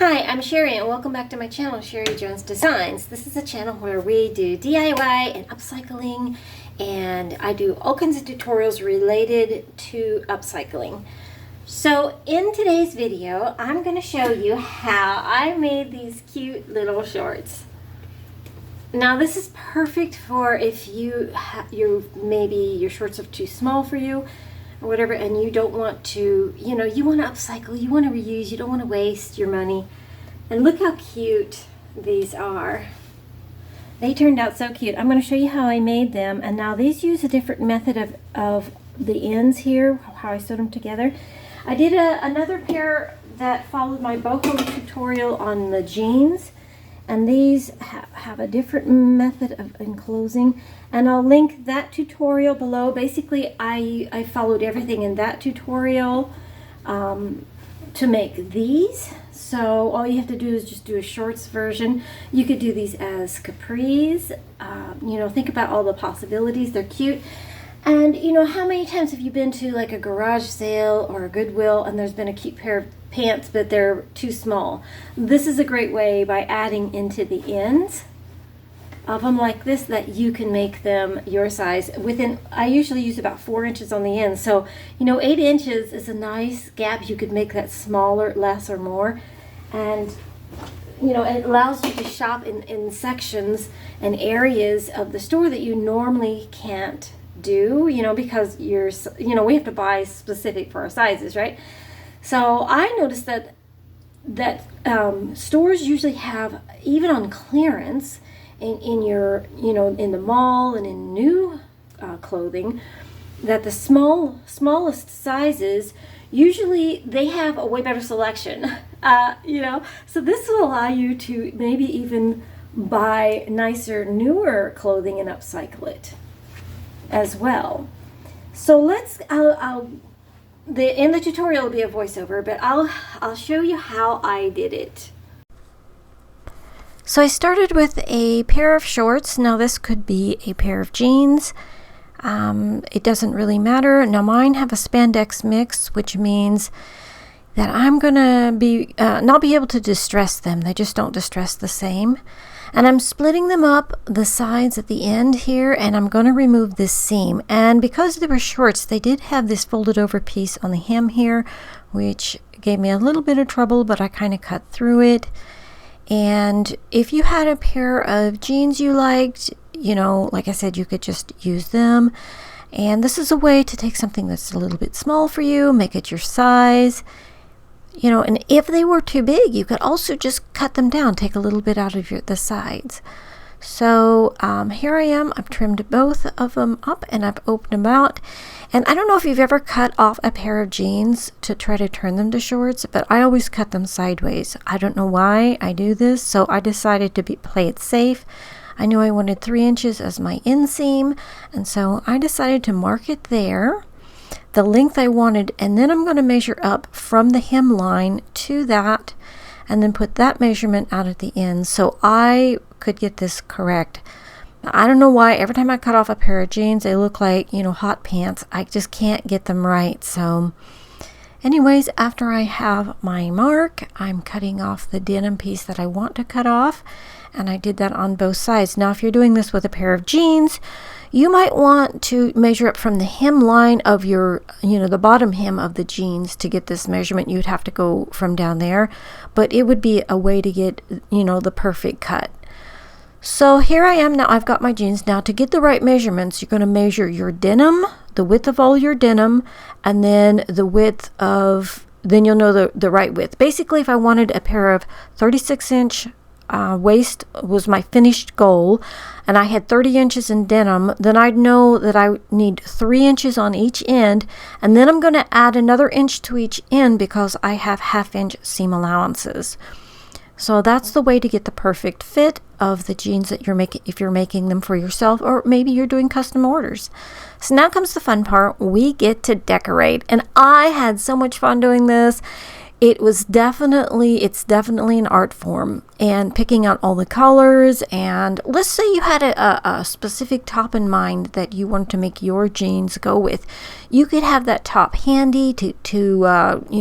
Hi, I'm Sherry and welcome back to my channel, Sherry Jones Designs. This is a channel where we do DIY and upcycling, and I do all kinds of tutorials related to upcycling. So in today's video, I'm going to show you how I made these cute little shorts. Now this is perfect for if maybe your shorts are too small for you or whatever, and you don't want to, you want to upcycle, you want to reuse, you don't want to waste your money. And look how cute these are. They turned out so cute. I'm going to show you how I made them. And now these use a different method of the ends here, how I sewed them together. I did another pair that followed my boho tutorial on the jeans. And these have a different method of enclosing. And I'll link that tutorial below. Basically, I followed everything in that tutorial to make these. So all you have to do is just do a shorts version. You could do these as capris. Think about all the possibilities. They're cute. And how many times have you been to like a garage sale or a Goodwill and there's been a cute pair of pants but they're too small? This is a great way, by adding into the ends of them like this, that you can make them your size. I usually use about 4 inches on the end. So 8 inches is a nice gap. You could make that smaller, less, or more. And it allows you to shop in sections and areas of the store that you normally can't do, because we have to buy specific for our sizes, right? So I noticed that stores usually have, even on clearance in the mall and in new clothing, that the smallest sizes, usually they have a way better selection, so this will allow you to maybe even buy nicer, newer clothing and upcycle it as well. So in the tutorial will be a voiceover, but I'll show you how I did it. So I started with a pair of shorts. Now this could be a pair of jeans. It doesn't really matter. Now mine have a spandex mix, which means that I'm gonna not be able to distress them. They just don't distress the same. And I'm splitting them up the sides at the end here, and I'm going to remove this seam. And because they were shorts, they did have this folded over piece on the hem here, which gave me a little bit of trouble, but I kind of cut through it. And if you had a pair of jeans you liked, like I said, you could just use them. And this is a way to take something that's a little bit small for you, make it your size. And if they were too big, you could also just cut them down, take a little bit out of the sides. So here I am. I've trimmed both of them up and I've opened them out. And I don't know if you've ever cut off a pair of jeans to try to turn them to shorts, but I always cut them sideways. I don't know why I do this, so I decided to play it safe. I knew I wanted 3 inches as my inseam, and so I decided to mark it there, the length I wanted, and then I'm going to measure up from the hemline to that, and then put that measurement out at the end so I could get this correct. I don't know why every time I cut off a pair of jeans they look like hot pants. I just can't get them right. So anyways, after I have my mark, I'm cutting off the denim piece that I want to cut off, and I did that on both sides. Now if you're doing this with a pair of jeans, you might want to measure up from the hemline of your, the bottom hem of the jeans to get this measurement. You'd have to go from down there, but it would be a way to get, the perfect cut. So here I am now. I've got my jeans. Now to get the right measurements, you're going to measure your denim, the width of all your denim, and then the width of, then you'll know the right width. Basically, if I wanted a pair of 36-inch waist was my finished goal, and I had 30 inches in denim, then I'd know that I need 3 inches on each end, and then I'm going to add another inch to each end because I have half-inch seam allowances. So that's the way to get the perfect fit of the jeans that you're making, if you're making them for yourself, or maybe you're doing custom orders. So now comes the fun part. We get to decorate, and I had so much fun doing this. it's definitely an art form, and picking out all the colors. And let's say you had a specific top in mind that you wanted to make your jeans go with. You could have that top handy to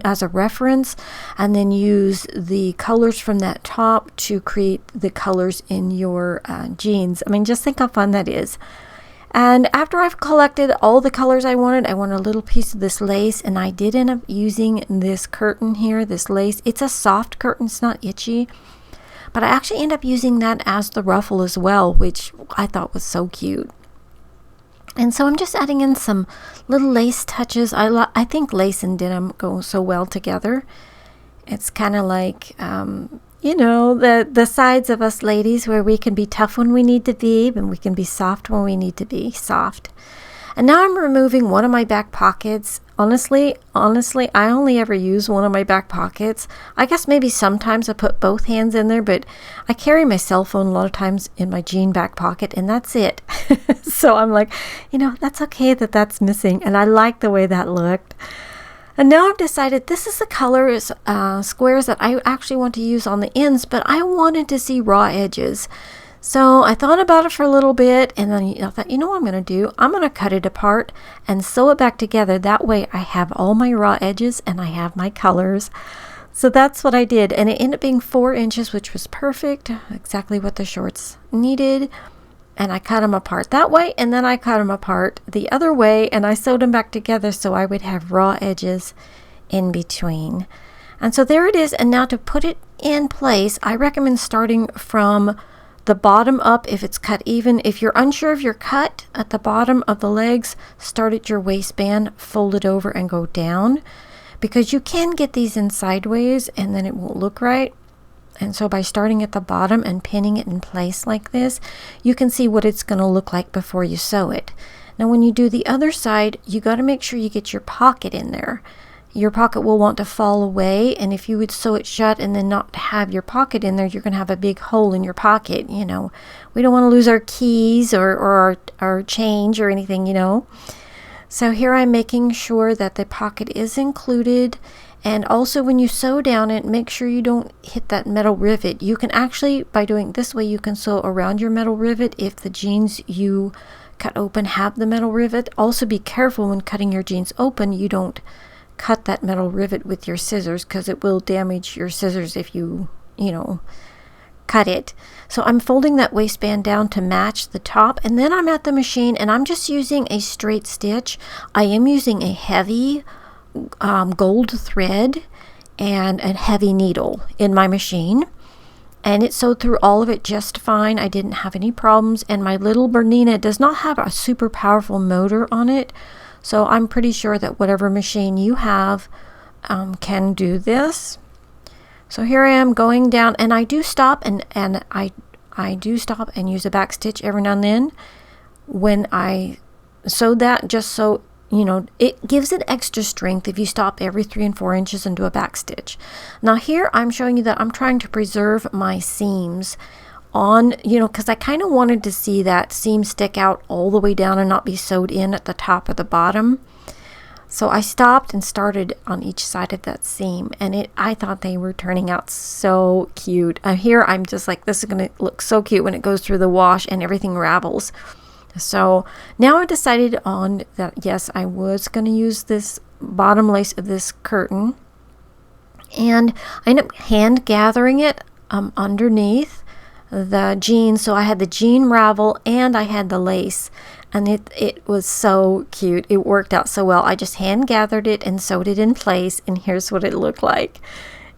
as a reference, and then use the colors from that top to create the colors in your jeans. I mean, just think how fun that is. And after I've collected all the colors I wanted a little piece of this lace, and I did end up using this curtain here, this lace. It's a soft curtain, it's not itchy, but I actually end up using that as the ruffle as well, which I thought was so cute. And so I'm just adding in some little lace touches. I think lace and denim go so well together. It's kind of like the sides of us ladies, where we can be tough when we need to be, and we can be soft when we need to be soft. And now I'm removing one of my back pockets. Honestly, I only ever use one of my back pockets. I guess maybe sometimes I put both hands in there, but I carry my cell phone a lot of times in my jean back pocket, and that's it. So I'm like, that's okay that that's missing, and I like the way that looked. And now I've decided this is the color squares that I actually want to use on the ends, but I wanted to see raw edges. So I thought about it for a little bit, and then I thought, what I'm going to do? I'm going to cut it apart and sew it back together. That way I have all my raw edges and I have my colors. So that's what I did, and it ended up being 4 inches, which was perfect, exactly what the shorts needed. And I cut them apart that way, and then I cut them apart the other way, and I sewed them back together so I would have raw edges in between. And so there it is. And now to put it in place, I recommend starting from the bottom up if it's cut even. If you're unsure of your cut at the bottom of the legs, start at your waistband, fold it over, and go down, because you can get these in sideways and then it won't look right. And so by starting at the bottom and pinning it in place like this, you can see what it's going to look like before you sew it. Now when you do the other side, you got to make sure you get your pocket in there. Your pocket will want to fall away, and if you would sew it shut and then not have your pocket in there, you're going to have a big hole in your pocket. We don't want to lose our keys or our change or anything, So here I'm making sure that the pocket is included. And also when you sew down it, make sure you don't hit that metal rivet. You can actually, by doing this way, you can sew around your metal rivet if the jeans you cut open have the metal rivet. Also be careful when cutting your jeans open, you don't cut that metal rivet with your scissors, because it will damage your scissors if you cut it. So I'm folding that waistband down to match the top, and then I'm at the machine and I'm just using a straight stitch. I am using a heavy gold thread and a heavy needle in my machine, and it sewed through all of it just fine. I didn't have any problems, and my little Bernina does not have a super powerful motor on it, so I'm pretty sure that whatever machine you have can do this. So here I am going down, and I do stop and I do stop and use a back stitch every now and then when I sew that, just so it gives it extra strength if you stop every 3 and 4 inches and do a back stitch. Now here I'm showing you that I'm trying to preserve my seams on, because I kind of wanted to see that seam stick out all the way down and not be sewed in at the top or the bottom. So I stopped and started on each side of that seam, and I thought they were turning out so cute. Here I'm just like, this is going to look so cute when it goes through the wash and everything ravels. So now I decided on that, yes, I was going to use this bottom lace of this curtain, and I ended up hand gathering it underneath the jean. So I had the jean ravel and I had the lace, and it was so cute. It worked out so well. I just hand gathered it and sewed it in place, and here's what it looked like.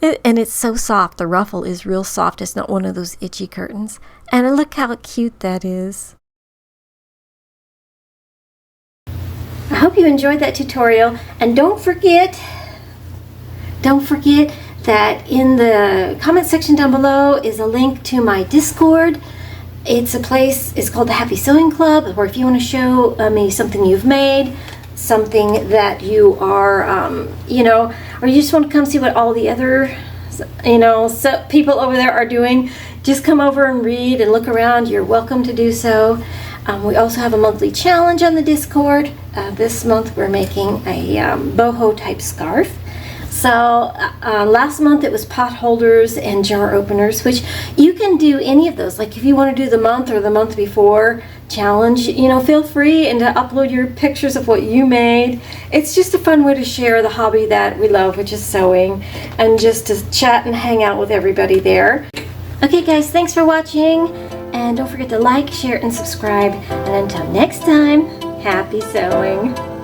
And it's so soft. The ruffle is real soft. It's not one of those itchy curtains. And look how cute that is. I hope you enjoyed that tutorial, and don't forget that in the comment section down below is a link to my Discord. It's called the Happy Sewing Club, where if you want to show me something you've made, something that you are, or you just want to come see what all the other, people over there are doing, just come over and read and look around. You're welcome to do so. We also have a monthly challenge on the Discord. This month we're making a boho type scarf. So last month it was pot holders and jar openers, which you can do any of those. Like if you want to do the month or the month before challenge, you know, feel free and to upload your pictures of what you made. It's just a fun way to share the hobby that we love, which is sewing, and just to chat and hang out with everybody there. Okay guys, thanks for watching, and don't forget to like, share, and subscribe. And until next time, happy sewing.